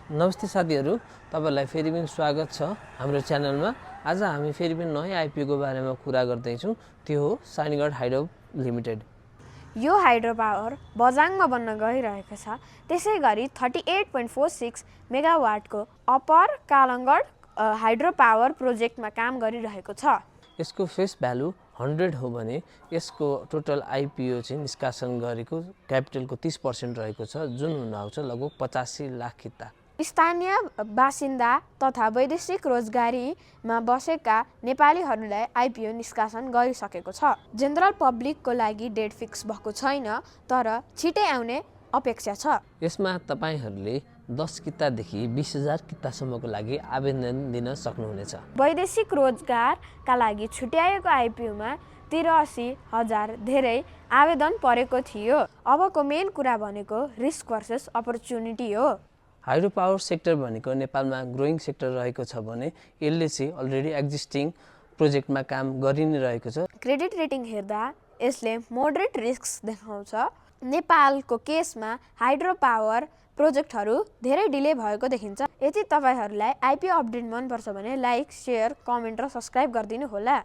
नमस्ते साथीहरू, तपाईहरुलाई फेरि पनि स्वागत छ हाम्रो च्यानलमा। आज हामी फेरि पनि नयाँ आइपिओ को बारेमा कुरा गर्दै छौं। त्यो हो साइनगढ हाइड्रो लिमिटेड। यो हाइड्रो पावर बजाङमा बन्न गइरहेको छ। त्यसैगरी 38.46 मेगावाटको अप्पर कालङ्गड हाइड्रो पावर प्रोजेक्टमा काम गरिरहेको छ। यसको फेस भ्यालु 100 हो भने यसको टोटल आइपिओ चाहिँ निष्कासन गरेको क्यापिटलको 30% रहेको छ, जुन हुन आउँछ लगभग 85 लाख किता। स्थानीय बासिन्दा तथा वैदेशिक रोजगारीमा बसेका नेपालीहरूलाई आइपिओ निष्कासन गरिसकेको छ। जनरल पब्लिकको लागि डेट फिक्स भएको छैन, तर छिटै आउने अपेक्षा छ। यसमा तपाईहरूले 10 कितादेखि 20,000 कितासम्मको लागि आवेदन दिन सक्नुहुनेछ। वैदेशिक रोजगारका लागि छुट्याएको आइपिओमा 83,000 धेरै आवेदन परेको थियो। अबको मेन कुरा भनेको रिस्क भर्सेस अपर्च्युनिटी हो। हाइड्रो पावर सेक्टर भनेको नेपालमा ग्रोइङ सेक्टर रहेको छ भने यसले चाहिँ अलरेडी एक्जिस्टिङ प्रोजेक्टमा काम गरि नै रहेको छ। क्रेडिट रेटिङ हेर्दा यसले मोडरेट रिस्क देखाउँछ। नेपालको केसमा हाइड्रो पावर प्रोजेक्टहरू धेरै डिले भएको देखिन्छ। यदि तपाईहरुलाई आइपिओ अपडेट मनपर्छ भने लाइक, शेयर, कमेन्ट र सब्स्क्राइब गरिदिनु होला।